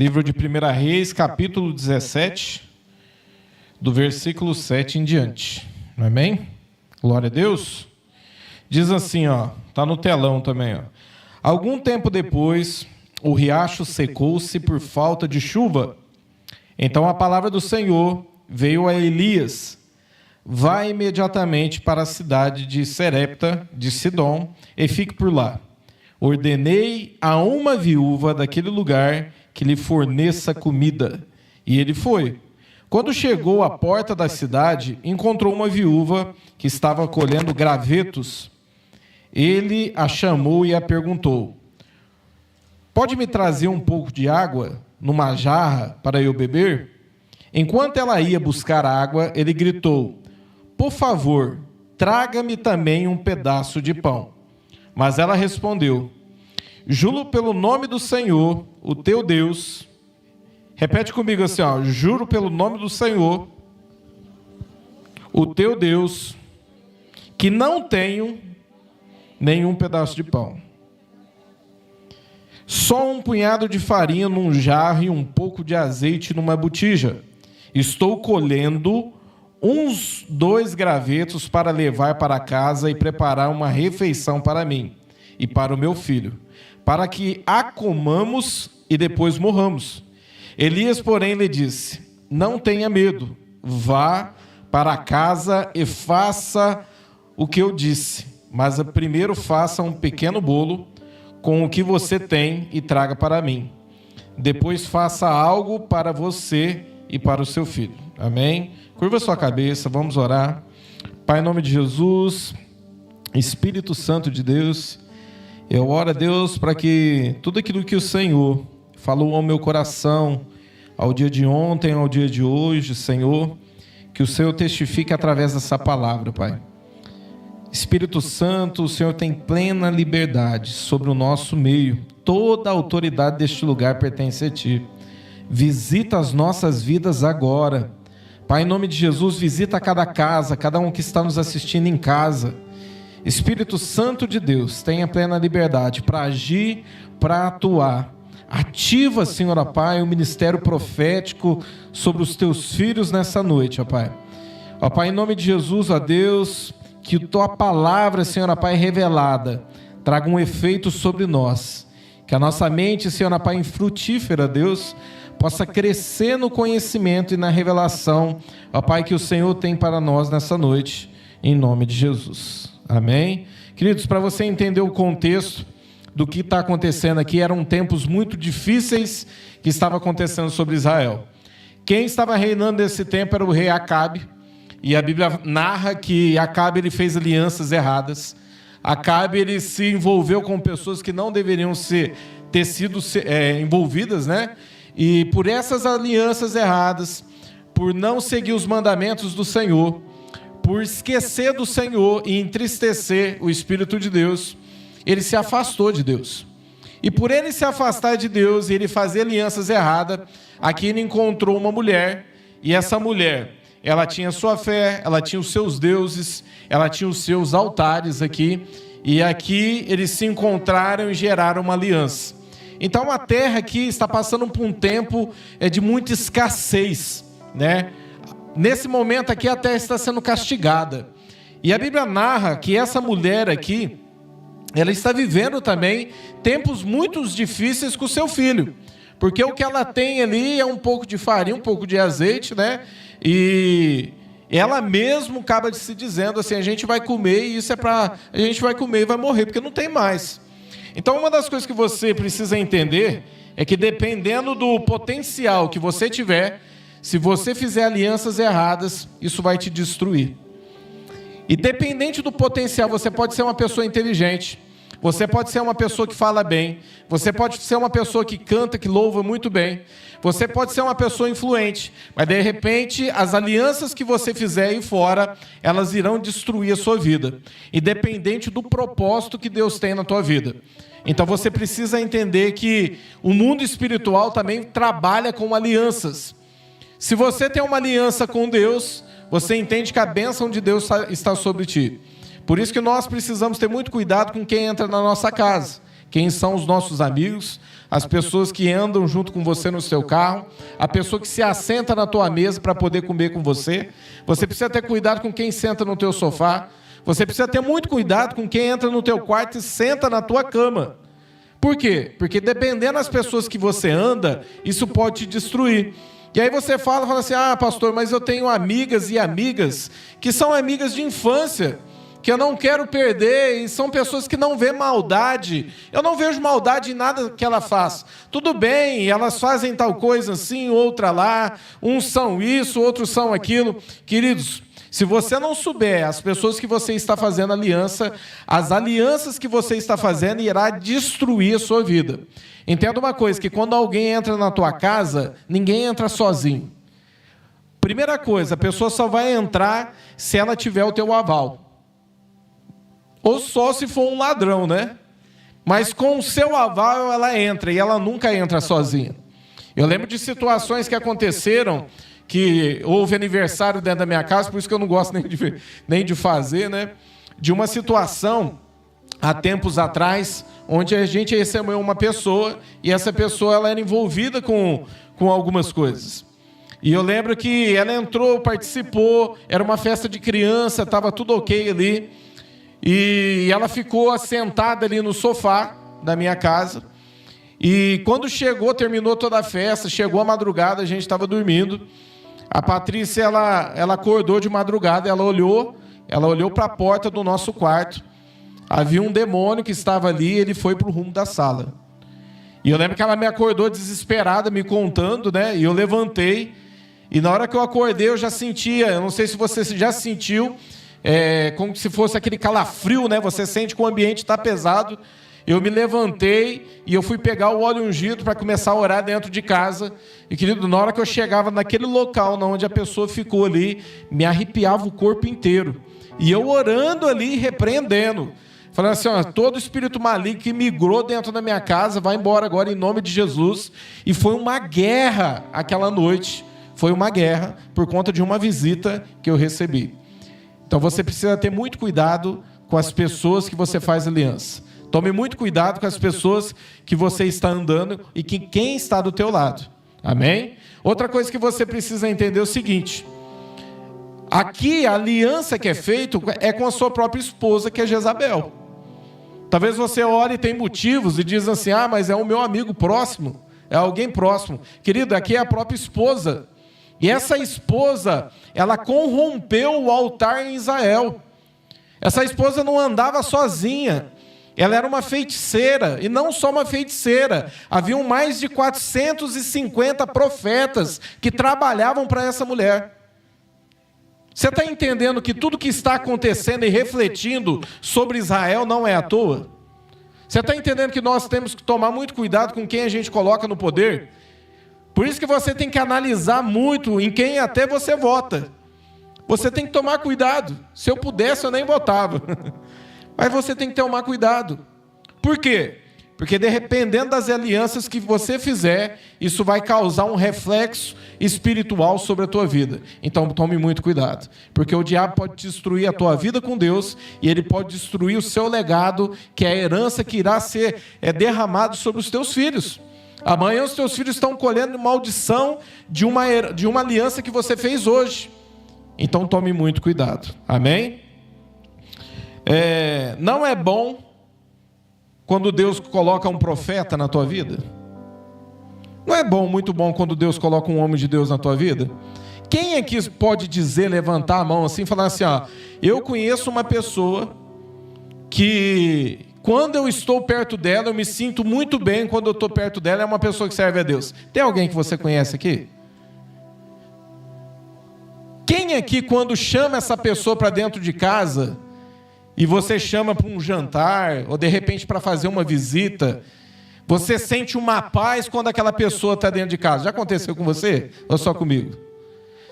Livro de 1 Reis, capítulo 17, do versículo 7 em diante. Amém? Glória a Deus. Diz assim, tá no telão também, Algum tempo depois, o riacho secou-se por falta de chuva. Então a palavra do Senhor veio a Elias: vá imediatamente para a cidade de Serepta de Sidom e fique por lá. Ordenei a uma viúva daquele lugar que lhe forneça comida. E ele foi. Quando chegou à porta da cidade, encontrou uma viúva que estava colhendo gravetos. Ele a chamou e a perguntou: pode me trazer um pouco de água numa jarra para eu beber? Enquanto ela ia buscar água, ele gritou: por favor, traga-me também um pedaço de pão. Mas ela respondeu: juro pelo nome do Senhor, o teu Deus. Repete comigo assim, juro pelo nome do Senhor, o teu Deus, que não tenho nenhum pedaço de pão. Só um punhado de farinha num jarro e um pouco de azeite numa botija. Estou colhendo uns 2 gravetos para levar para casa e preparar uma refeição para mim e para o meu filho, para que a comamos e depois morramos. Elias, porém, lhe disse: não tenha medo, vá para casa e faça o que eu disse, mas primeiro faça um pequeno bolo com o que você tem e traga para mim. Depois faça algo para você e para o seu filho. Amém? Curva sua cabeça, vamos orar. Pai, em nome de Jesus, Espírito Santo de Deus, eu oro a Deus para que tudo aquilo que o Senhor falou ao meu coração, ao dia de ontem, ao dia de hoje, Senhor, que o Senhor testifique através dessa palavra, Pai. Espírito Santo, o Senhor tem plena liberdade sobre o nosso meio. Toda a autoridade deste lugar pertence a Ti. Visita as nossas vidas agora. Pai, em nome de Jesus, visita cada casa, cada um que está nos assistindo em casa. Espírito Santo de Deus, tenha plena liberdade para agir, para atuar. Ativa, Senhor, ó Pai, o ministério profético sobre os Teus filhos nessa noite, ó Pai. Ó Pai, em nome de Jesus, ó Deus, que Tua palavra, Senhor, ó Pai, revelada, traga um efeito sobre nós. Que a nossa mente, Senhor, ó Pai, frutífera, Deus, possa crescer no conhecimento e na revelação, ó Pai, que o Senhor tem para nós nessa noite, em nome de Jesus. Amém? Queridos, para você entender o contexto do que está acontecendo aqui, eram tempos muito difíceis que estavam acontecendo sobre Israel. Quem estava reinando nesse tempo era o rei Acabe, e a Bíblia narra que Acabe ele fez alianças erradas. Acabe ele se envolveu com pessoas que não deveriam ter sido envolvidas, né? E por essas alianças erradas, por não seguir os mandamentos do Senhor, por esquecer do Senhor e entristecer o Espírito de Deus, ele se afastou de Deus. E por ele se afastar de Deus e ele fazer alianças erradas, aqui ele encontrou uma mulher, e essa mulher, ela tinha sua fé, ela tinha os seus deuses, ela tinha os seus altares aqui, e aqui eles se encontraram e geraram uma aliança. Então a terra aqui está passando por um tempo de muita escassez, né? Nesse momento aqui a terra está sendo castigada. E a Bíblia narra que essa mulher aqui, ela está vivendo também tempos muito difíceis com o seu filho. Porque o que ela tem ali é um pouco de farinha, um pouco de azeite, né? E ela mesmo acaba de se dizendo assim, a gente vai comer e isso é para... A gente vai comer e vai morrer, porque não tem mais. Então uma das coisas que você precisa entender é que dependendo do potencial que você tiver, se você fizer alianças erradas, isso vai te destruir. E dependente do potencial, você pode ser uma pessoa inteligente, você pode ser uma pessoa que fala bem, você pode ser uma pessoa que canta, que louva muito bem, você pode ser uma pessoa influente, mas de repente as alianças que você fizer aí fora, elas irão destruir a sua vida, independente do propósito que Deus tem na tua vida. Então você precisa entender que o mundo espiritual também trabalha com alianças. Se você tem uma aliança com Deus, você entende que a bênção de Deus está sobre ti. Por isso que nós precisamos ter muito cuidado com quem entra na nossa casa. Quem são os nossos amigos, as pessoas que andam junto com você no seu carro, a pessoa que se assenta na tua mesa para poder comer com você. Você precisa ter cuidado com quem senta no teu sofá. Você precisa ter muito cuidado com quem entra no teu quarto e senta na tua cama. Por quê? Porque dependendo das pessoas que você anda, isso pode te destruir. E aí você fala assim, pastor, mas eu tenho amigas e amigas que são amigas de infância, que eu não quero perder, e são pessoas que não vê maldade. Eu não vejo maldade em nada que ela faz. Tudo bem, elas fazem tal coisa assim, outra lá, uns são isso, outros são aquilo. Queridos, se você não souber as pessoas que você está fazendo aliança, as alianças que você está fazendo irá destruir a sua vida. Entenda uma coisa, que quando alguém entra na tua casa, ninguém entra sozinho. Primeira coisa, a pessoa só vai entrar se ela tiver o teu aval. Ou só se for um ladrão, né? Mas com o seu aval ela entra, e ela nunca entra sozinha. Eu lembro de situações que aconteceram, que houve aniversário dentro da minha casa, por isso que eu não gosto nem de fazer, né? De uma situação, há tempos atrás, onde a gente recebeu uma pessoa, e essa pessoa ela era envolvida com algumas coisas. E eu lembro que ela entrou, participou, era uma festa de criança, estava tudo ok ali, e ela ficou sentada ali no sofá da minha casa. E quando terminou toda a festa, chegou a madrugada, a gente estava dormindo. A Patrícia, ela acordou de madrugada, ela olhou para a porta do nosso quarto. Havia um demônio que estava ali, ele foi para o rumo da sala. E eu lembro que ela me acordou desesperada, me contando, né? E eu levantei, e na hora que eu acordei, eu já sentia, eu não sei se você já sentiu, como se fosse aquele calafrio, né? Você sente que o ambiente está pesado. Eu me levantei e eu fui pegar o óleo ungido para começar a orar dentro de casa. E, querido, na hora que eu chegava naquele local onde a pessoa ficou ali, me arrepiava o corpo inteiro. E eu orando ali, repreendendo, falando assim, todo espírito maligno que migrou dentro da minha casa, vai embora agora em nome de Jesus. E foi uma guerra aquela noite. Foi uma guerra por conta de uma visita que eu recebi. Então você precisa ter muito cuidado com as pessoas que você faz aliança. Tome muito cuidado com as pessoas que você está andando e quem está do teu lado. Amém? Outra coisa que você precisa entender é o seguinte. Aqui a aliança que é feita é com a sua própria esposa, que é Jezabel. Talvez você olhe e tem motivos e diz assim, mas é o meu amigo próximo, é alguém próximo. Querido, aqui é a própria esposa. E essa esposa, ela corrompeu o altar em Israel. Essa esposa não andava sozinha. Ela era uma feiticeira, e não só uma feiticeira. Haviam mais de 450 profetas que trabalhavam para essa mulher. Você está entendendo que tudo que está acontecendo e refletindo sobre Israel não é à toa? Você está entendendo que nós temos que tomar muito cuidado com quem a gente coloca no poder? Por isso que você tem que analisar muito em quem até você vota. Você tem que tomar cuidado. Se eu pudesse, eu nem votava. Mas você tem que tomar cuidado. Por quê? Porque dependendo das alianças que você fizer, isso vai causar um reflexo espiritual sobre a tua vida. Então tome muito cuidado. Porque o diabo pode destruir a tua vida com Deus, e ele pode destruir o seu legado, que é a herança que irá ser derramado sobre os teus filhos. Amanhã os teus filhos estão colhendo maldição de uma aliança que você fez hoje. Então tome muito cuidado. Amém? Não é bom quando Deus coloca um profeta na tua vida? Não é muito bom quando Deus coloca um homem de Deus na tua vida? Quem aqui pode dizer, levantar a mão assim e falar assim, eu conheço uma pessoa que quando eu estou perto dela, eu me sinto muito bem quando eu estou perto dela, é uma pessoa que serve a Deus. Tem alguém que você conhece aqui? Quem aqui, quando chama essa pessoa para dentro de casa, e você chama para um jantar, ou de repente para fazer uma visita, você sente uma paz quando aquela pessoa está dentro de casa? Já aconteceu com você? Ou só comigo?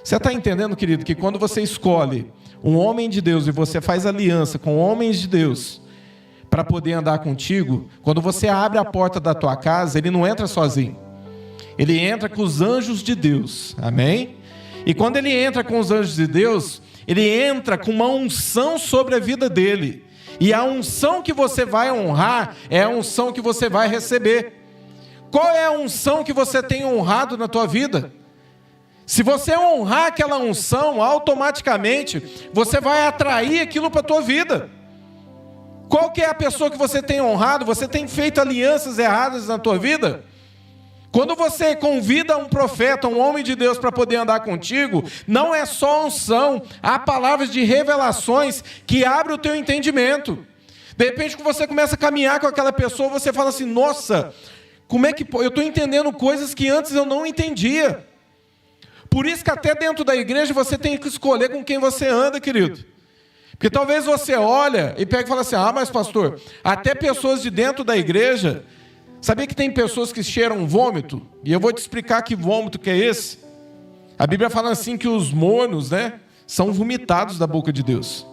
Você está entendendo, querido, que quando você escolhe um homem de Deus e você faz aliança com homens de Deus para poder andar contigo, quando você abre a porta da tua casa, ele não entra sozinho. Ele entra com os anjos de Deus. Amém? E quando ele entra com os anjos de Deus, ele entra com uma unção sobre a vida dele. E a unção que você vai honrar é a unção que você vai receber. Qual é a unção que você tem honrado na tua vida? Se você honrar aquela unção, automaticamente você vai atrair aquilo para a tua vida. Qual que é a pessoa que você tem honrado? Você tem feito alianças erradas na tua vida? Quando você convida um profeta, um homem de Deus para poder andar contigo, não é só unção, há palavras de revelações que abrem o teu entendimento. De repente, quando você começa a caminhar com aquela pessoa, você fala assim, nossa, como é que eu estou entendendo coisas que antes eu não entendia. Por isso que até dentro da igreja você tem que escolher com quem você anda, querido. Porque talvez você olha e pega e fala assim, mas pastor, até pessoas de dentro da igreja, sabia que tem pessoas que cheiram vômito? E eu vou te explicar que vômito que é esse. A Bíblia fala assim que os mornos, são vomitados da boca de Deus.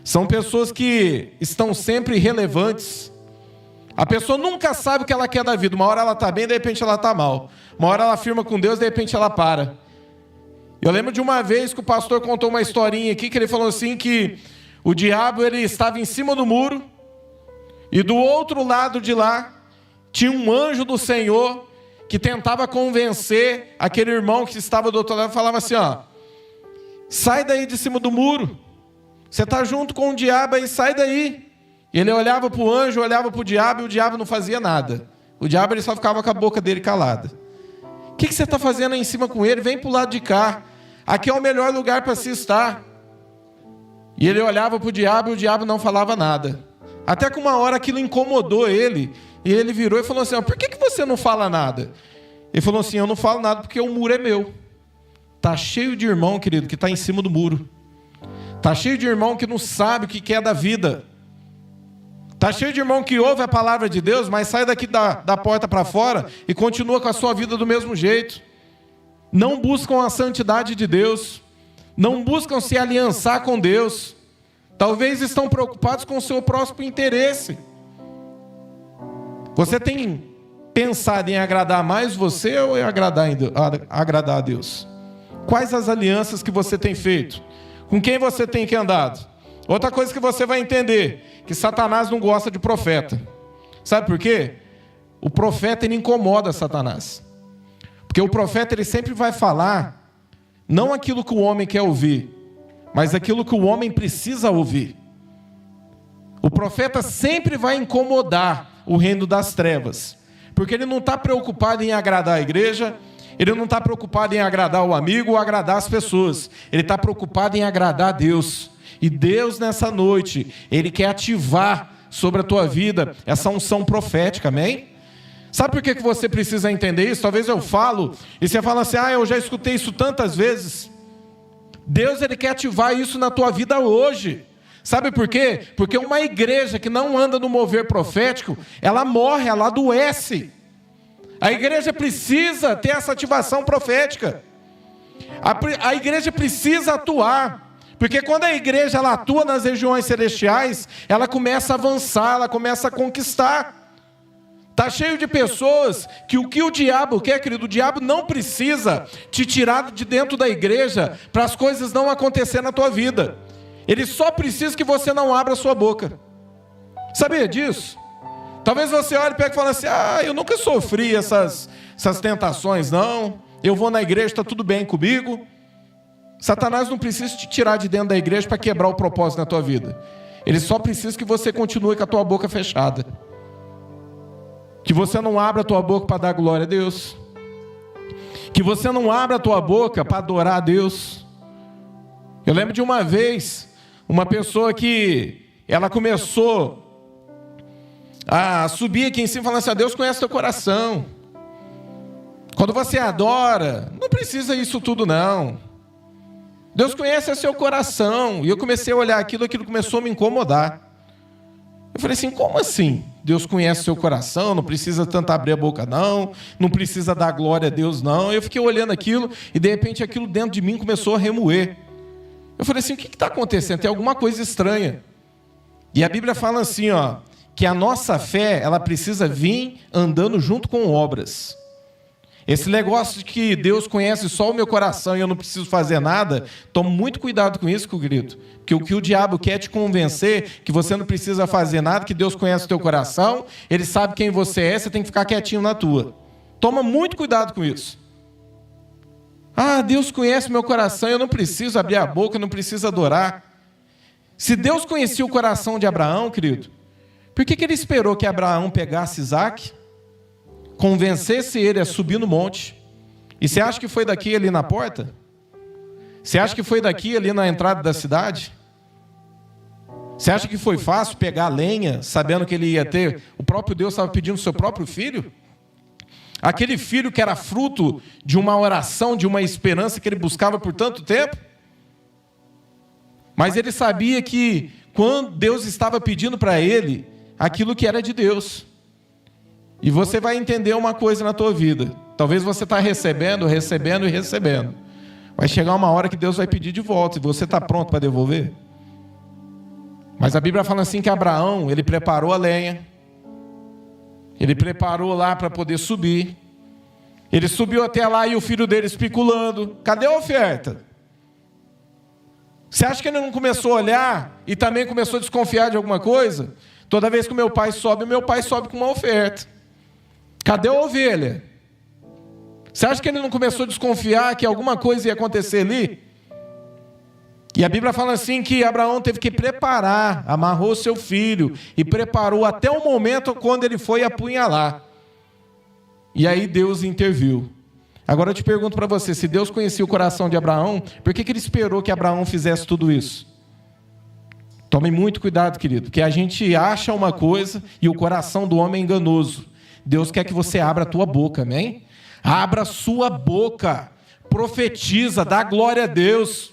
São pessoas que estão sempre irrelevantes. A pessoa nunca sabe o que ela quer da vida. Uma hora ela está bem, de repente ela está mal. Uma hora ela firma com Deus, de repente ela para. Eu lembro de uma vez que o pastor contou uma historinha aqui, que ele falou assim que o diabo ele estava em cima do muro e do outro lado de lá tinha um anjo do Senhor que tentava convencer aquele irmão que estava do outro lado, falava assim, sai daí de cima do muro, você está junto com o diabo aí, sai daí. E ele olhava para o anjo, olhava para o diabo e o diabo não fazia nada. O diabo ele só ficava com a boca dele calada. O que você está fazendo aí em cima com ele? Vem para o lado de cá. Aqui é o melhor lugar para se estar. E ele olhava para o diabo e o diabo não falava nada. Até que uma hora aquilo incomodou ele. E ele virou e falou assim, por que você não fala nada? Ele falou assim, eu não falo nada porque o muro é meu. Está cheio de irmão, querido, que está em cima do muro. Está cheio de irmão que não sabe o que é da vida. Está cheio de irmão que ouve a palavra de Deus, mas sai daqui da porta para fora e continua com a sua vida do mesmo jeito. Não buscam a santidade de Deus. Não buscam se aliançar com Deus. Talvez estão preocupados com o seu próprio interesse. Você tem pensado em agradar mais você ou em agradar a Deus? Quais as alianças que você tem feito? Com quem você tem que andado? Outra coisa que você vai entender, que Satanás não gosta de profeta. Sabe por quê? O profeta ele incomoda Satanás. Porque o profeta ele sempre vai falar, não aquilo que o homem quer ouvir, mas aquilo que o homem precisa ouvir. O profeta sempre vai incomodar o reino das trevas. Porque ele não está preocupado em agradar a igreja, ele não está preocupado em agradar o amigo ou agradar as pessoas. Ele está preocupado em agradar a Deus. E Deus nessa noite, Ele quer ativar sobre a tua vida essa unção profética, amém? Sabe por que você precisa entender isso? Talvez eu falo, e você fala assim, eu já escutei isso tantas vezes. Deus Ele quer ativar isso na tua vida hoje. Sabe por quê? Porque uma igreja que não anda no mover profético, ela morre, ela adoece. A igreja precisa ter essa ativação profética. A igreja precisa atuar. Porque quando a igreja ela atua nas regiões celestiais, ela começa a avançar, ela começa a conquistar. Está cheio de pessoas que o que o diabo quer, querido, o diabo não precisa te tirar de dentro da igreja para as coisas não acontecerem na tua vida. Ele só precisa que você não abra a sua boca. Sabia disso? Talvez você olhe e pegue e fale assim, eu nunca sofri essas tentações, não. Eu vou na igreja, está tudo bem comigo. Satanás não precisa te tirar de dentro da igreja para quebrar o propósito na tua vida. Ele só precisa que você continue com a tua boca fechada. Que você não abra a tua boca para dar glória a Deus. Que você não abra a tua boca para adorar a Deus. Eu lembro de uma vez, uma pessoa que ela começou a subir aqui em cima e falar assim, Deus conhece teu coração. Quando você adora, não precisa isso tudo não. Deus conhece o seu coração. E eu comecei a olhar aquilo começou a me incomodar. Eu falei assim, como assim? Deus conhece o seu coração, não precisa tanto abrir a boca não, não precisa dar glória a Deus não. Eu fiquei olhando aquilo e de repente aquilo dentro de mim começou a remoer. Eu falei assim, o que está acontecendo? Tem alguma coisa estranha. E a Bíblia fala assim, que a nossa fé, ela precisa vir andando junto com obras. Esse negócio de que Deus conhece só o meu coração e eu não preciso fazer nada, tome muito cuidado com isso, querido. Porque o que o diabo quer te convencer, que você não precisa fazer nada, que Deus conhece o teu coração, Ele sabe quem você é, você tem que ficar quietinho na tua. Toma muito cuidado com isso. Ah, Deus conhece o meu coração, eu não preciso abrir a boca, eu não preciso adorar. Se Deus conhecia o coração de Abraão, querido, por que Ele esperou que Abraão pegasse Isaac, convencesse ele a subir no monte? E você acha que foi daqui ali na porta? Você acha que foi daqui ali na entrada da cidade? Você acha que foi fácil pegar a lenha, sabendo que ele ia ter... O próprio Deus estava pedindo o seu próprio filho? Aquele filho que era fruto de uma oração, de uma esperança que ele buscava por tanto tempo? Mas ele sabia que quando Deus estava pedindo para ele aquilo que era de Deus. E você vai entender uma coisa na tua vida. Talvez você está recebendo. Vai chegar uma hora que Deus vai pedir de volta. E você está pronto para devolver? Mas a Bíblia fala assim que Abraão, ele preparou a lenha. Ele preparou lá para poder subir. Ele subiu até lá e o filho dele especulando. Cadê a oferta? Você acha que ele não começou a olhar e também começou a desconfiar de alguma coisa? Toda vez que o meu pai sobe com uma oferta. Cadê a ovelha? Você acha que ele não começou a desconfiar que alguma coisa ia acontecer ali? E a Bíblia fala assim que Abraão teve que preparar, amarrou seu filho e preparou até o momento quando ele foi apunhalar. E aí Deus interviu. Agora eu te pergunto para você, se Deus conhecia o coração de Abraão, por que Ele esperou que Abraão fizesse tudo isso? Tome muito cuidado, querido, porque a gente acha uma coisa e o coração do homem é enganoso. Deus quer que você abra a tua boca, amém? Abra a sua boca, profetiza, dá glória a Deus.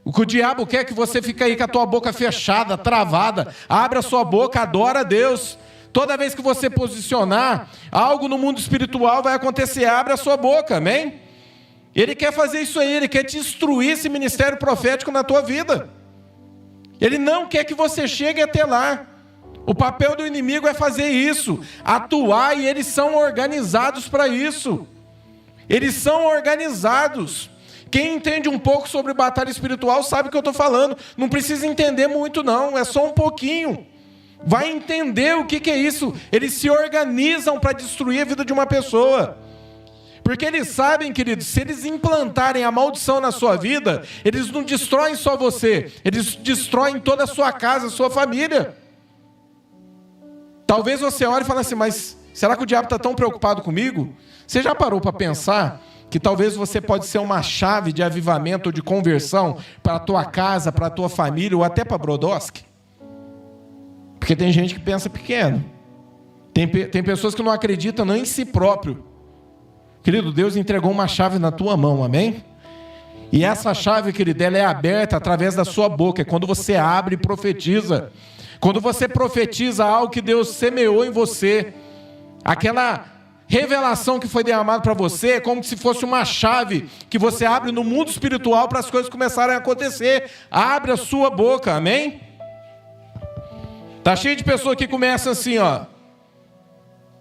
O que o diabo quer é que você fique aí com a tua boca fechada, travada. Abra a sua boca, adora a Deus. Toda vez que você posicionar, algo no mundo espiritual vai acontecer. Abra a sua boca, amém? Ele quer fazer isso aí, ele quer destruir esse ministério profético na tua vida. Ele não quer que você chegue até lá. O papel do inimigo é fazer isso, atuar, e eles são organizados para isso. Eles são organizados. Quem entende um pouco sobre batalha espiritual sabe o que eu estou falando. Não precisa entender muito não, é só um pouquinho. Vai entender o que é isso. Eles se organizam para destruir a vida de uma pessoa. Porque eles sabem, queridos, se eles implantarem a maldição na sua vida, eles não destroem só você, eles destroem toda a sua casa, a sua família. Talvez você olhe e fale assim, mas será que o diabo está tão preocupado comigo? Você já parou para pensar que talvez você pode ser uma chave de avivamento ou de conversão para a tua casa, para a tua família ou até para Brodowski? Porque tem gente que pensa pequeno. Tem pessoas que não acreditam nem em si próprio. Querido, Deus entregou uma chave na tua mão, amém? E essa chave, querido, ela é aberta através da sua boca. É quando você abre e profetiza. Quando você profetiza algo que Deus semeou em você, aquela revelação que foi derramada para você, é como se fosse uma chave que você abre no mundo espiritual para as coisas começarem a acontecer. Abre a sua boca, amém? Tá cheio de pessoas que começam assim, ó.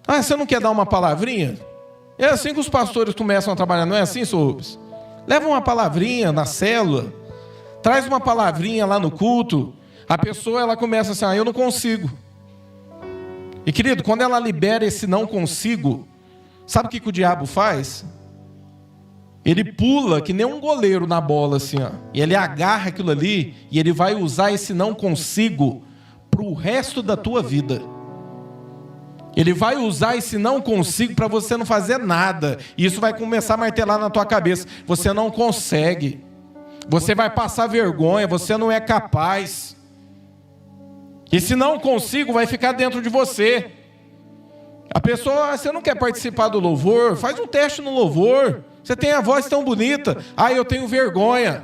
Ah, você não quer dar uma palavrinha? É assim que os pastores começam a trabalhar, não é assim, Sr. Rubens? Leva uma palavrinha na célula, traz uma palavrinha lá no culto. A pessoa, ela começa assim, eu não consigo. E querido, quando ela libera esse não consigo, sabe o que o diabo faz? Ele pula que nem um goleiro na bola assim, ó. E ele agarra aquilo ali e ele vai usar esse não consigo para o resto da tua vida. Ele vai usar esse não consigo para você não fazer nada. E isso vai começar a martelar na tua cabeça. Você não consegue. Você vai passar vergonha, você não é capaz. Esse não consigo vai ficar dentro de você. A pessoa, você não quer participar do louvor? Faz um teste no louvor. Você tem a voz tão bonita. Eu tenho vergonha.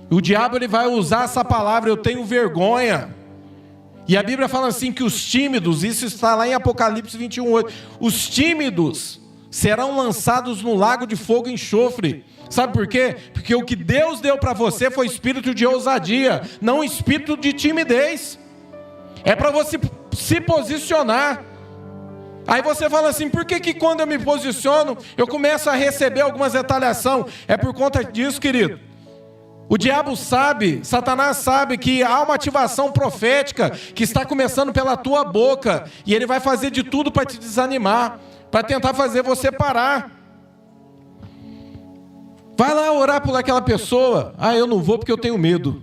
O diabo ele vai usar essa palavra, eu tenho vergonha. E a Bíblia fala assim que os tímidos, isso está lá em Apocalipse 21:8, os tímidos serão lançados no lago de fogo e enxofre. Sabe por quê? Porque o que Deus deu para você foi espírito de ousadia, não espírito de timidez. É para você se posicionar. Aí você fala assim, por que quando eu me posiciono, eu começo a receber algumas retaliações? É por conta disso, querido. O diabo sabe, Satanás sabe que há uma ativação profética que está começando pela tua boca. E ele vai fazer de tudo para te desanimar, para tentar fazer você parar. Vai lá orar por aquela pessoa. Ah, eu não vou porque eu tenho medo.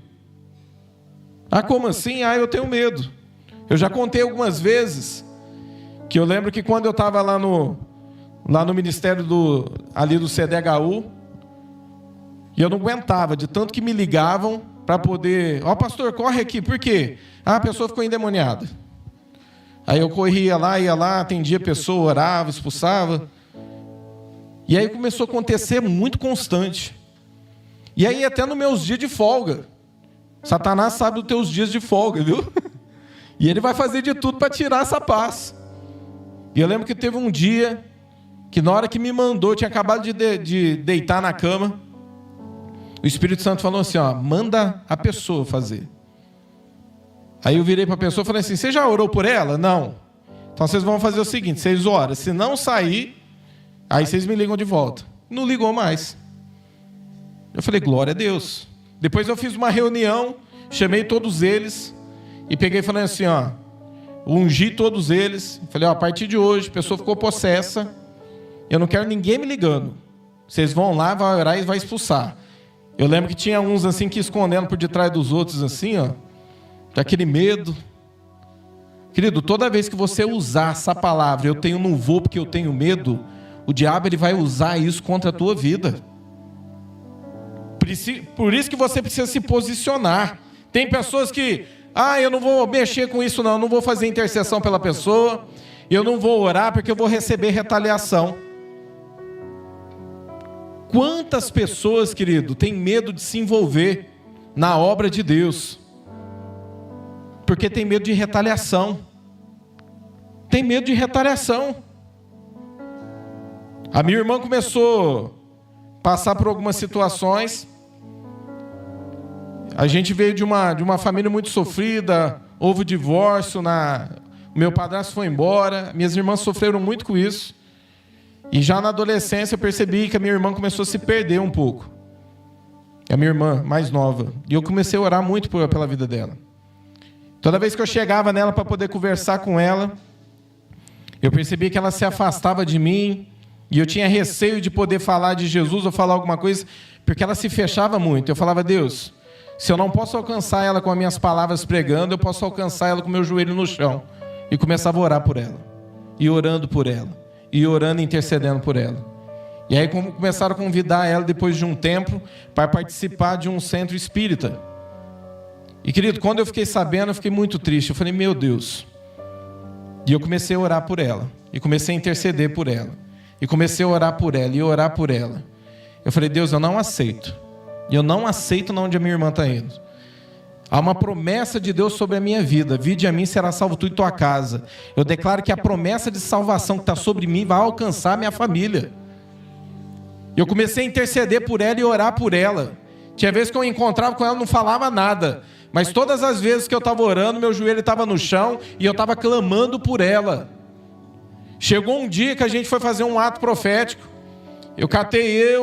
Ah, como assim? Ah, eu tenho medo. Eu já contei algumas vezes que eu lembro que quando eu estava lá no ministério ali do CDHU, e eu não aguentava, de tanto que me ligavam para poder... Ó, pastor, corre aqui. Por quê? Ah, a pessoa ficou endemoniada. Aí eu corria lá, ia lá, atendia a pessoa, orava, expulsava. E aí começou a acontecer muito constante. E aí até nos meus dias de folga. Satanás sabe dos teus dias de folga, viu? E ele vai fazer de tudo para tirar essa paz. E eu lembro que teve um dia que na hora que me mandou, eu tinha acabado de deitar na cama, o Espírito Santo falou assim, ó, manda a pessoa fazer. Aí eu virei para a pessoa e falei assim, você já orou por ela? Não. Então vocês vão fazer o seguinte, vocês oram, se não sair, aí vocês me ligam de volta. Não ligou mais. Eu falei, glória a Deus. Depois eu fiz uma reunião, chamei todos eles e peguei e falei assim, ó, ungi todos eles. Falei, ó, a partir de hoje, a pessoa ficou possessa, eu não quero ninguém me ligando. Vocês vão lá, vai orar e vai expulsar. Eu lembro que tinha uns assim que escondendo por detrás dos outros assim, ó, daquele medo. Querido, toda vez que você usar essa palavra, eu tenho, não vou porque eu tenho medo, o diabo ele vai usar isso contra a tua vida. Por isso que você precisa se posicionar. Tem pessoas que, eu não vou mexer com isso não, eu não vou fazer intercessão pela pessoa, eu não vou orar porque eu vou receber retaliação. Quantas pessoas, querido, têm medo de se envolver na obra de Deus? Porque tem medo de retaliação. Tem medo de retaliação. A minha irmã começou a passar por algumas situações. A gente veio de uma família muito sofrida, houve divórcio, o meu padrasto foi embora, minhas irmãs sofreram muito com isso. E já na adolescência eu percebi que a minha irmã começou a se perder um pouco. A minha irmã mais nova. E eu comecei a orar muito pela vida dela. Toda vez que eu chegava nela para poder conversar com ela, eu percebi que ela se afastava de mim. E eu tinha receio de poder falar de Jesus ou falar alguma coisa, porque ela se fechava muito. Eu falava, Deus, se eu não posso alcançar ela com as minhas palavras pregando, eu posso alcançar ela com o meu joelho no chão. E começava a orar por ela. E orando por ela. E orando e intercedendo por ela. E aí começaram a convidar ela, depois de um tempo, para participar de um centro espírita. E querido, quando eu fiquei sabendo, eu fiquei muito triste. Eu falei, meu Deus. E eu comecei a orar por ela. E comecei a interceder por ela. E comecei a orar por ela e orar por ela. Eu falei, Deus, eu não aceito. E eu não aceito onde a minha irmã está indo. Há uma promessa de Deus sobre a minha vida. Vinde a mim, será salvo tu e tua casa. Eu declaro que a promessa de salvação que está sobre mim vai alcançar a minha família. Eu comecei a interceder por ela e orar por ela. Tinha vezes que eu encontrava com ela e não falava nada. Mas todas as vezes que eu estava orando, meu joelho estava no chão e eu estava clamando por ela. Chegou um dia que a gente foi fazer um ato profético.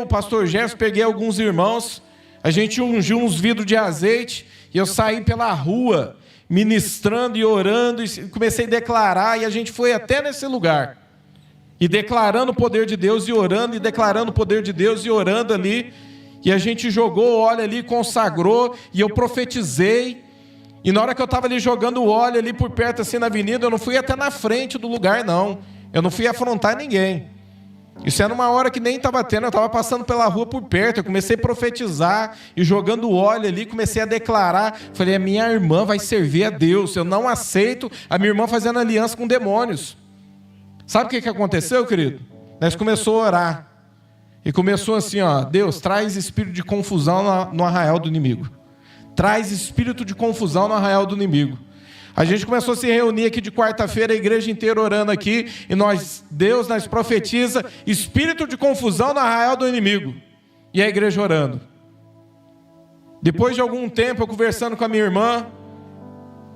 O pastor Gerson, peguei alguns irmãos. A gente ungiu uns vidros de azeite. E eu saí pela rua, ministrando e orando, e comecei a declarar, e a gente foi até nesse lugar. E declarando o poder de Deus, e orando, e declarando o poder de Deus, e orando ali. E a gente jogou óleo ali, consagrou, e eu profetizei. E na hora que eu estava ali jogando o óleo ali por perto, assim na avenida, eu não fui até na frente do lugar, não. Eu não fui afrontar ninguém. Isso era uma hora que nem estava tendo, eu estava passando pela rua por perto, eu comecei a profetizar e jogando óleo ali, comecei a declarar, falei, a minha irmã vai servir a Deus, eu não aceito a minha irmã fazendo aliança com demônios. Sabe o que aconteceu, querido? Nós começamos a orar, e começou assim, ó, Deus, traz espírito de confusão no arraial do inimigo, traz espírito de confusão no arraial do inimigo. A gente começou a se reunir aqui de quarta-feira, a igreja inteira orando aqui, e Deus nos profetiza espírito de confusão no arraial do inimigo. E a igreja orando. Depois de algum tempo, eu conversando com a minha irmã,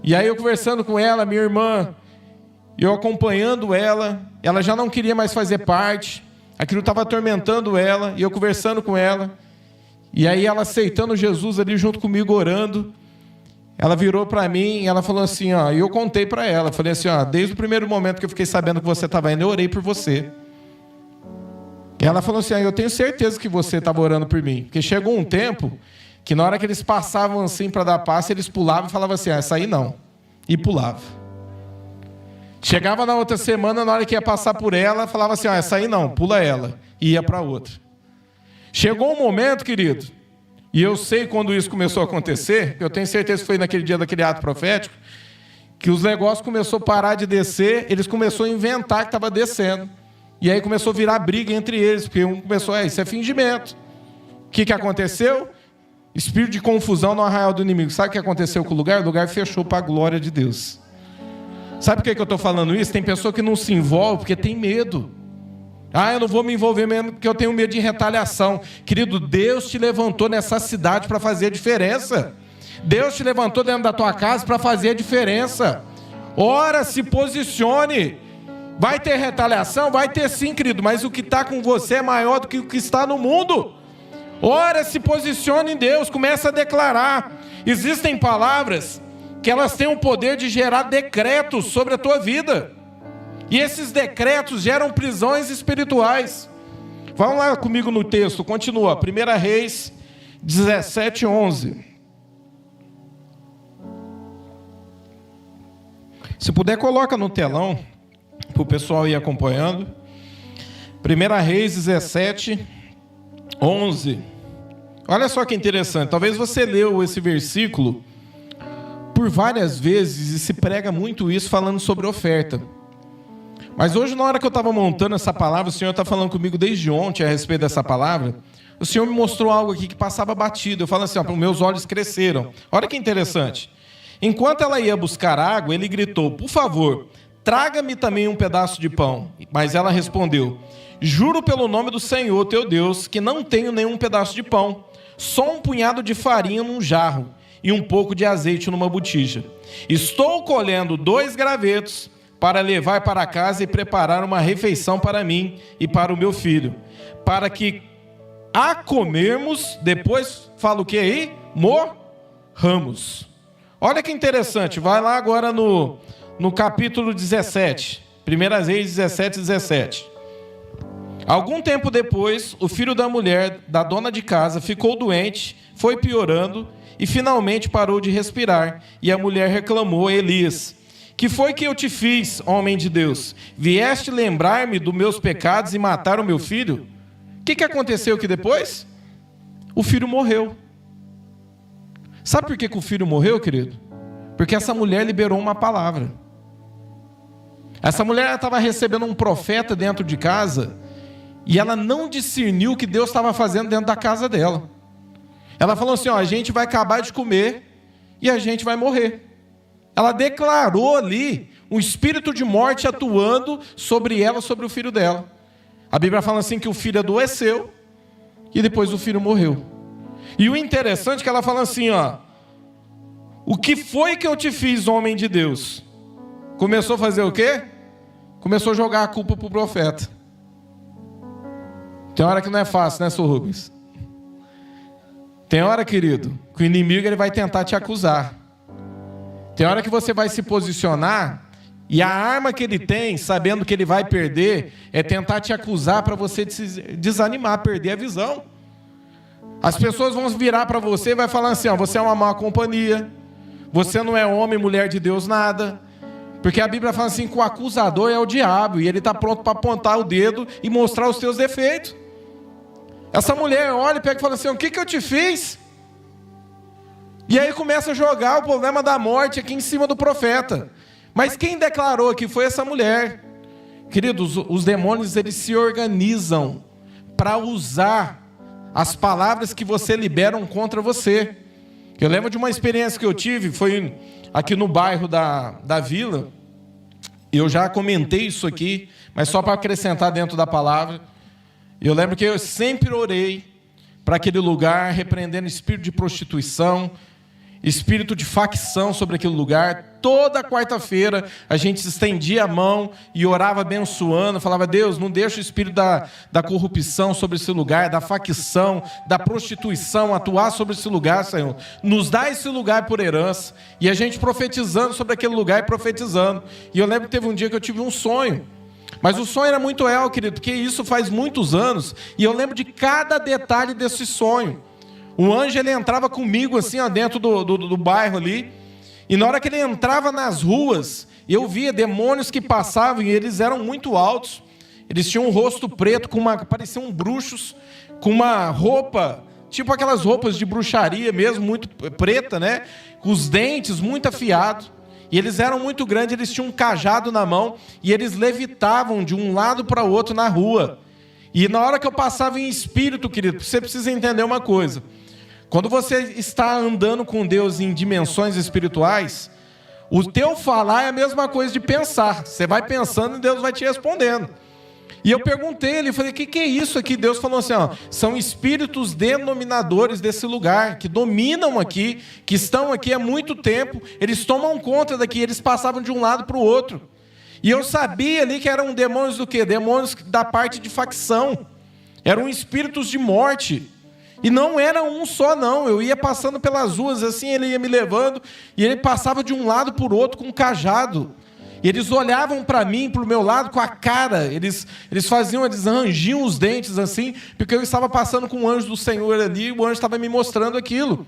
e aí eu conversando com ela, minha irmã, eu acompanhando ela, ela já não queria mais fazer parte, aquilo estava atormentando ela, e eu conversando com ela, e aí ela aceitando Jesus ali junto comigo, orando, ela virou para mim e ela falou assim, ó, e eu contei para ela, falei assim, ó, desde o primeiro momento que eu fiquei sabendo que você estava indo, eu orei por você. E ela falou assim, eu tenho certeza que você estava orando por mim, porque chegou um tempo que na hora que eles passavam assim para dar passe, eles pulavam e falavam assim, essa aí não, e pulava. Chegava na outra semana, na hora que ia passar por ela, falava assim, essa aí não, pula ela, e ia para outra. Chegou um momento, querido, e eu sei quando isso começou a acontecer, eu tenho certeza que foi naquele dia daquele ato profético, que os negócios começaram a parar de descer, eles começaram a inventar que estava descendo. E aí começou a virar briga entre eles, porque um começou, isso é fingimento. O que aconteceu? Espírito de confusão no arraial do inimigo. Sabe o que aconteceu com o lugar? O lugar fechou para a glória de Deus. Sabe por que eu estou falando isso? Tem pessoa que não se envolve porque tem medo. Eu não vou me envolver mesmo porque eu tenho medo de retaliação. Querido, Deus te levantou nessa cidade para fazer a diferença. Deus te levantou dentro da tua casa para fazer a diferença. Ora, se posicione. Vai ter retaliação? Vai ter sim, querido, mas o que está com você é maior do que o que está no mundo. Ora, se posicione em Deus, começa a declarar. Existem palavras que elas têm o poder de gerar decretos sobre a tua vida. E esses decretos geram prisões espirituais. Vamos lá comigo no texto, continua. 1 Reis 17:11. Se puder, coloca no telão, para o pessoal ir acompanhando. 1 Reis 17:11. Olha só que interessante. Talvez você leu esse versículo por várias vezes e se prega muito isso falando sobre oferta. Mas hoje, na hora que eu estava montando essa palavra, o Senhor está falando comigo desde ontem a respeito dessa palavra. O Senhor me mostrou algo aqui que passava batido. Eu falo assim, meus olhos cresceram. Olha que interessante. Enquanto ela ia buscar água, ele gritou, por favor, traga-me também um pedaço de pão. Mas ela respondeu, juro pelo nome do Senhor, teu Deus, que não tenho nenhum pedaço de pão, só um punhado de farinha num jarro e um pouco de azeite numa botija. Estou colhendo 2 gravetos para levar para casa e preparar uma refeição para mim e para o meu filho, para que a comermos, depois, fala o que aí? Morramos. Olha que interessante, vai lá agora no capítulo 17, 1 Reis 17:17. Algum tempo depois, o filho da mulher, da dona de casa, ficou doente, foi piorando e finalmente parou de respirar. E a mulher reclamou a Elias, que foi que eu te fiz, homem de Deus? Vieste lembrar-me dos meus pecados e matar o meu filho? O que aconteceu aqui depois? O filho morreu. Sabe por que o filho morreu, querido? Porque essa mulher liberou uma palavra. Essa mulher estava recebendo um profeta dentro de casa e ela não discerniu o que Deus estava fazendo dentro da casa dela. Ela falou assim, a gente vai acabar de comer e a gente vai morrer. Ela declarou ali um espírito de morte atuando sobre ela, sobre o filho dela. A Bíblia fala assim que o filho adoeceu e depois o filho morreu. E o interessante é que ela fala assim, o que foi que eu te fiz, homem de Deus? Começou a fazer o quê? Começou a jogar a culpa para o profeta. Tem hora que não é fácil, né, Sr. Rubens? Tem hora, querido, que o inimigo ele vai tentar te acusar. Tem hora que você vai se posicionar e a arma que ele tem, sabendo que ele vai perder, é tentar te acusar para você desanimar, perder a visão. As pessoas vão virar para você e vai falar assim, você é uma má companhia, você não é homem, mulher de Deus, nada. Porque a Bíblia fala assim que o acusador é o diabo e ele está pronto para apontar o dedo e mostrar os teus defeitos. Essa mulher olha e pega e fala assim, o que eu te fiz? E aí começa a jogar o problema da morte aqui em cima do profeta. Mas quem declarou aqui foi essa mulher. Queridos, os demônios eles se organizam para usar as palavras que você liberam contra você. Eu lembro de uma experiência que eu tive, foi aqui no bairro da Vila. Eu já comentei isso aqui, mas só para acrescentar dentro da palavra. Eu lembro que eu sempre orei para aquele lugar, repreendendo espírito de prostituição. espírito de facção sobre aquele lugar. Toda quarta-feira a gente estendia a mão e orava abençoando, falava: Deus, não deixa o espírito da corrupção sobre esse lugar, da facção, da prostituição atuar sobre esse lugar, Senhor. Nos dá esse lugar por herança. E a gente profetizando sobre aquele lugar e profetizando. E eu lembro que teve um dia que eu tive um sonho. Mas o sonho era muito real, querido, porque isso faz muitos anos. E eu lembro de cada detalhe desse sonho. O anjo, ele entrava comigo assim, ó, dentro do bairro ali. E na hora que ele entrava nas ruas, eu via demônios que passavam e eles eram muito altos. Eles tinham um rosto preto, pareciam bruxos, com uma roupa, tipo aquelas roupas de bruxaria mesmo, muito preta, né? Com os dentes muito afiados. E eles eram muito grandes, eles tinham um cajado na mão e eles levitavam de um lado para o outro na rua. E na hora que eu passava em espírito, querido, você precisa entender uma coisa. Quando você está andando com Deus em dimensões espirituais, o teu falar é a mesma coisa de pensar. Você vai pensando e Deus vai te respondendo. E eu perguntei ele, falei: o que é isso aqui? Deus falou assim: ó, são espíritos denominadores desse lugar, que dominam aqui, que estão aqui há muito tempo, eles tomam conta daqui, eles passavam de um lado para o outro. E eu sabia ali que eram demônios do quê? Demônios da parte de facção. Eram espíritos de morte. E não era um só, não. Eu ia passando pelas ruas assim, ele ia me levando, e ele passava de um lado para o outro com um cajado. E eles olhavam para mim, para o meu lado, com a cara. Eles rangiam os dentes assim, porque eu estava passando com o anjo do Senhor ali, e o anjo estava me mostrando aquilo.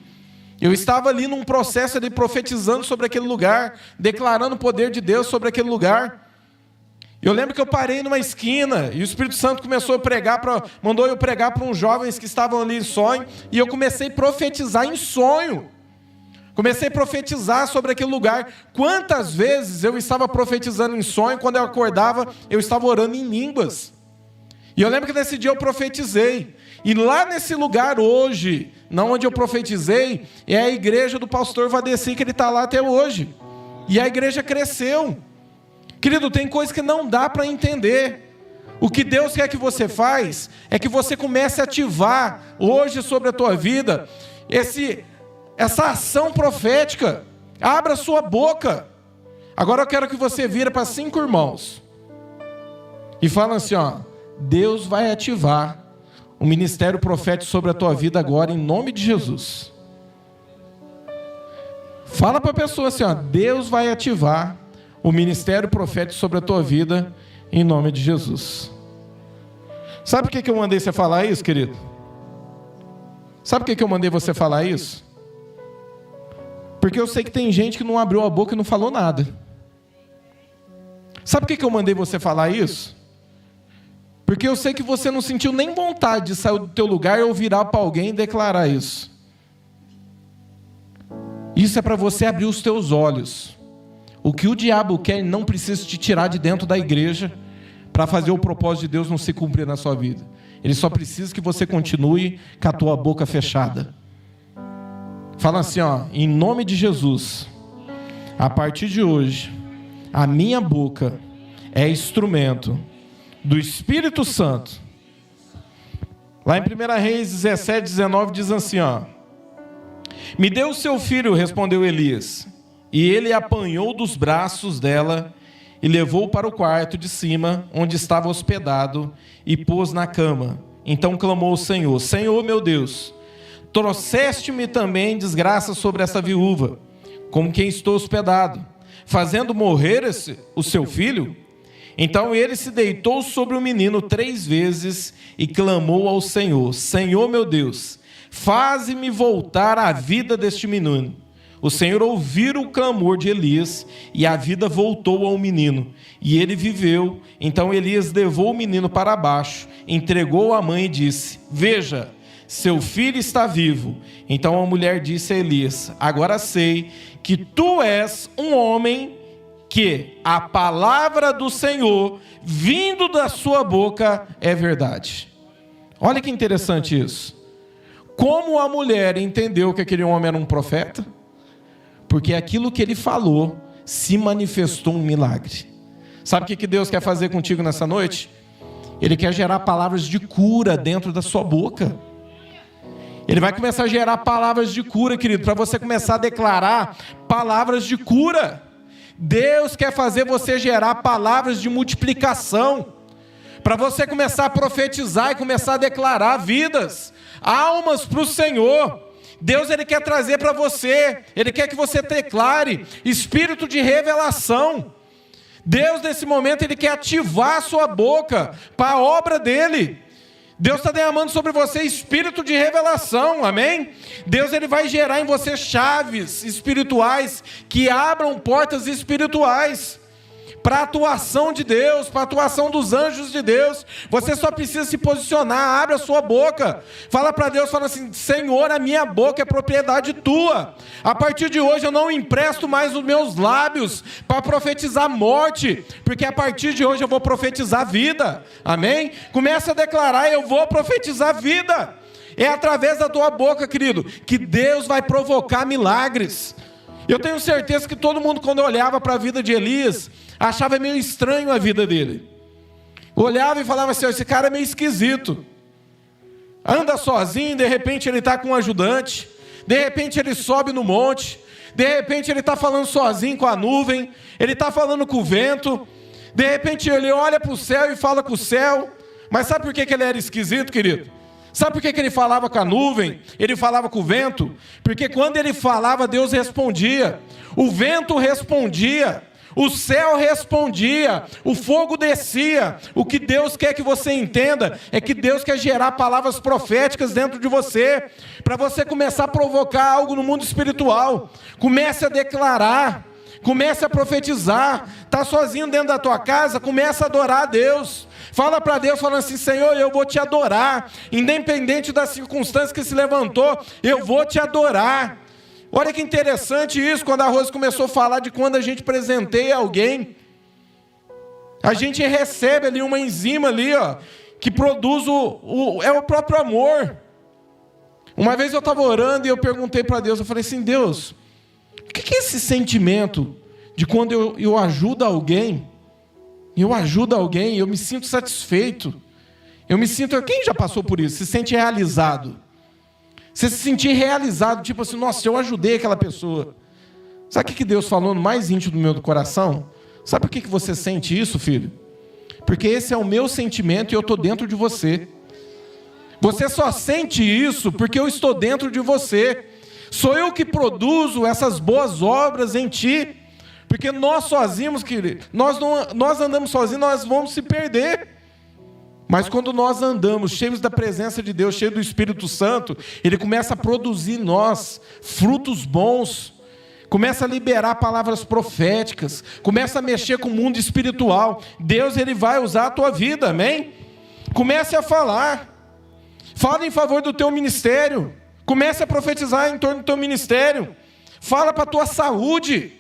Eu estava ali num processo ali, profetizando sobre aquele lugar, declarando o poder de Deus sobre aquele lugar. Eu lembro que eu parei numa esquina e o Espírito Santo começou a pregar, mandou eu pregar para uns jovens que estavam ali em sonho, e eu comecei a profetizar em sonho. Comecei a profetizar sobre aquele lugar. Quantas vezes eu estava profetizando em sonho, quando eu acordava, eu estava orando em línguas. E eu lembro que nesse dia eu profetizei. E lá nesse lugar hoje, não onde eu profetizei, é a igreja do pastor Vadeci, que ele está lá até hoje. E a igreja cresceu. Querido, tem coisa que não dá para entender. O que Deus quer que você faz é que você comece a ativar hoje sobre a tua vida essa ação profética. Abra sua boca. Agora eu quero que você vire para 5 irmãos e fala assim, ó: Deus vai ativar o ministério profético sobre a tua vida agora, em nome de Jesus. Fala para a pessoa assim, ó: Deus vai ativar o ministério profético sobre a tua vida, em nome de Jesus. Sabe por que eu mandei você falar isso, querido? Sabe por que eu mandei você falar isso? Porque eu sei que tem gente que não abriu a boca e não falou nada. Sabe por que eu mandei você falar isso? Porque eu sei que você não sentiu nem vontade de sair do teu lugar ou virar para alguém e declarar isso. Isso é para você abrir os teus olhos. O que o diabo quer, ele não precisa te tirar de dentro da igreja para fazer o propósito de Deus não se cumprir na sua vida. Ele só precisa que você continue com a tua boca fechada. Fala assim, ó: em nome de Jesus, a partir de hoje, a minha boca é instrumento do Espírito Santo. Lá em 1 Reis 17, 19 diz assim, ó: me dê o seu filho, respondeu Elias. E ele apanhou dos braços dela e levou para o quarto de cima, onde estava hospedado, e pôs na cama. Então clamou o Senhor: Senhor meu Deus, trouxeste-me também desgraça sobre essa viúva, com quem estou hospedado, fazendo morrer o seu filho? Então ele se deitou sobre o menino 3 vezes e clamou ao Senhor: Senhor meu Deus, faze-me voltar à vida deste menino. O Senhor ouviu o clamor de Elias e a vida voltou ao menino, e ele viveu. Então Elias levou o menino para baixo, entregou à mãe e disse: veja, seu filho está vivo. Então a mulher disse a Elias: agora sei que tu és um homem que a palavra do Senhor vindo da sua boca é verdade. Olha que interessante isso. Como a mulher entendeu que aquele homem era um profeta? Porque aquilo que ele falou se manifestou um milagre. Sabe o que Deus quer fazer contigo nessa noite? Ele quer gerar palavras de cura dentro da sua boca. Ele vai começar a gerar palavras de cura, querido, para você começar a declarar palavras de cura. Deus quer fazer você gerar palavras de multiplicação, para você começar a profetizar e começar a declarar vidas, almas para o Senhor. Deus, Ele quer trazer para você, Ele quer que você declare espírito de revelação. Deus, nesse momento, Ele quer ativar a sua boca para a obra dEle. Deus está derramando sobre você espírito de revelação, amém? Deus, Ele vai gerar em você chaves espirituais que abram portas espirituais para a atuação de Deus, para a atuação dos anjos de Deus. Você só precisa se posicionar, abre a sua boca, fala para Deus, fala assim: Senhor, a minha boca é propriedade tua, a partir de hoje eu não empresto mais os meus lábios para profetizar morte, porque a partir de hoje eu vou profetizar vida, amém? Começa a declarar: eu vou profetizar vida. É através da tua boca, querido, que Deus vai provocar milagres. Eu tenho certeza que todo mundo, quando olhava para a vida de Elias, achava meio estranho a vida dele. Olhava e falava assim: esse cara é meio esquisito. Anda sozinho, de repente ele está com um ajudante, de repente ele sobe no monte, de repente ele está falando sozinho com a nuvem, ele está falando com o vento, de repente ele olha para o céu e fala com o céu. Mas sabe por que ele era esquisito, querido? Sabe por que ele falava com a nuvem? Ele falava com o vento? Porque quando ele falava, Deus respondia. O vento respondia. O céu respondia. O fogo descia. O que Deus quer que você entenda é que Deus quer gerar palavras proféticas dentro de você, para você começar a provocar algo no mundo espiritual. Comece a declarar. Comece a profetizar. Está sozinho dentro da tua casa? Comece a adorar a Deus. Fala para Deus, falando assim: Senhor, eu vou te adorar, independente das circunstâncias que se levantou, eu vou te adorar. Olha que interessante isso, quando a Rose começou a falar de quando a gente presenteia alguém, a gente recebe ali uma enzima ali, ó, que produz o próprio amor. Uma vez eu estava orando e eu perguntei para Deus, eu falei assim: Deus, o que é esse sentimento de quando eu ajudo alguém? Eu ajudo alguém, eu me sinto satisfeito. Eu me sinto... Quem já passou por isso? Se sente realizado. Você se sentir realizado, tipo assim: nossa, eu ajudei aquela pessoa. Sabe o que Deus falou no mais íntimo do meu coração? Sabe por que você sente isso, filho? Porque esse é o meu sentimento e eu estou dentro de você. Você só sente isso porque eu estou dentro de você. Sou eu que produzo essas boas obras em ti. Porque nós sozinhos, querido, nós andamos sozinhos, nós vamos se perder. Mas quando nós andamos cheios da presença de Deus, cheios do Espírito Santo, Ele começa a produzir em nós frutos bons, começa a liberar palavras proféticas, começa a mexer com o mundo espiritual. Deus, Ele vai usar a tua vida, amém? Comece a falar. Fala em favor do teu ministério. Comece a profetizar em torno do teu ministério. Fala para a tua saúde.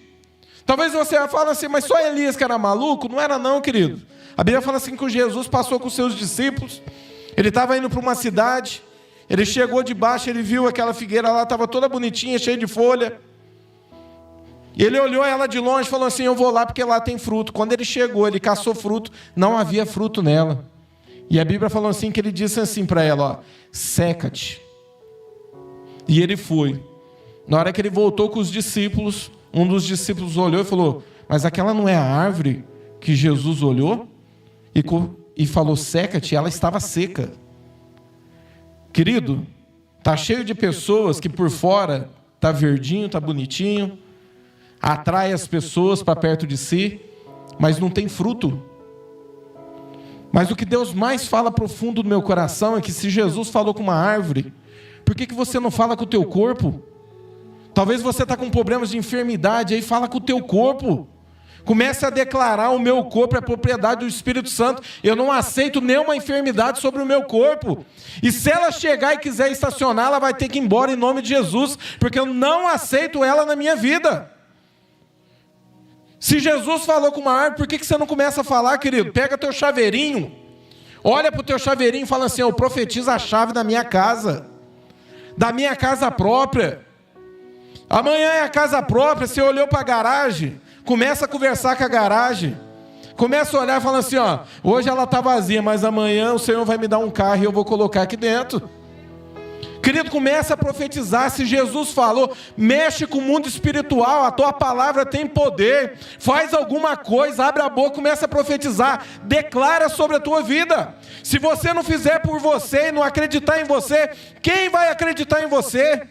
Talvez você fale assim: mas só Elias que era maluco? Não era não, querido. A Bíblia fala assim que Jesus passou com os seus discípulos. Ele estava indo para uma cidade. Ele chegou debaixo, ele viu aquela figueira lá, estava toda bonitinha, cheia de folha. E ele olhou ela de longe e falou assim: eu vou lá porque lá tem fruto. Quando ele chegou, ele caçou fruto, não havia fruto nela. E a Bíblia falou assim que ele disse assim para ela: ó, seca-te. E ele foi. Na hora que ele voltou com os discípulos, um dos discípulos olhou e falou: mas aquela não é a árvore que Jesus olhou? E falou: seca-te. Ela estava seca. Querido, está cheio de pessoas que por fora está verdinho, está bonitinho, atrai as pessoas para perto de si, mas não tem fruto. Mas o que Deus mais fala profundo no meu coração é que se Jesus falou com uma árvore, por que você não fala com o teu corpo? Talvez você está com problemas de enfermidade, aí fala com o teu corpo. Comece a declarar: o meu corpo é propriedade do Espírito Santo. Eu não aceito nenhuma enfermidade sobre o meu corpo. E se ela chegar e quiser estacionar, ela vai ter que ir embora em nome de Jesus, porque eu não aceito ela na minha vida. Se Jesus falou com uma árvore, por que você não começa a falar, querido? Pega teu chaveirinho, olha para o teu chaveirinho e fala assim: eu profetizo a chave da minha casa própria. Amanhã é a casa própria. Você olhou para a garagem, começa a conversar com a garagem. Começa a olhar e fala assim: ó, hoje ela está vazia, mas amanhã o Senhor vai me dar um carro e eu vou colocar aqui dentro. Querido, comece a profetizar. Se Jesus falou, mexe com o mundo espiritual, a tua palavra tem poder. Faz alguma coisa, abre a boca, comece a profetizar. Declara sobre a tua vida. Se você não fizer por você e não acreditar em você, quem vai acreditar em você?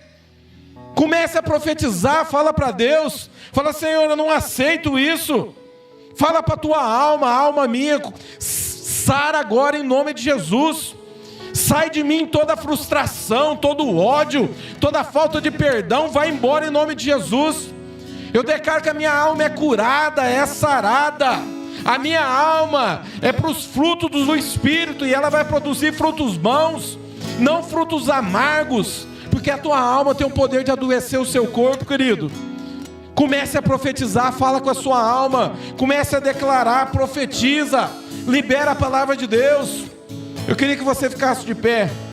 Comece a profetizar, fala para Deus. Fala: Senhor, eu não aceito isso. Fala para a tua alma, alma minha, sara agora em nome de Jesus. Sai de mim toda frustração, todo ódio, toda falta de perdão, vai embora em nome de Jesus. Eu declaro que a minha alma é curada, é sarada. A minha alma é para os frutos do Espírito, e ela vai produzir frutos bons, não frutos amargos, porque a tua alma tem o poder de adoecer o seu corpo, querido. Comece a profetizar, fala com a sua alma, comece a declarar, profetiza, libera a palavra de Deus. Eu queria que você ficasse de pé.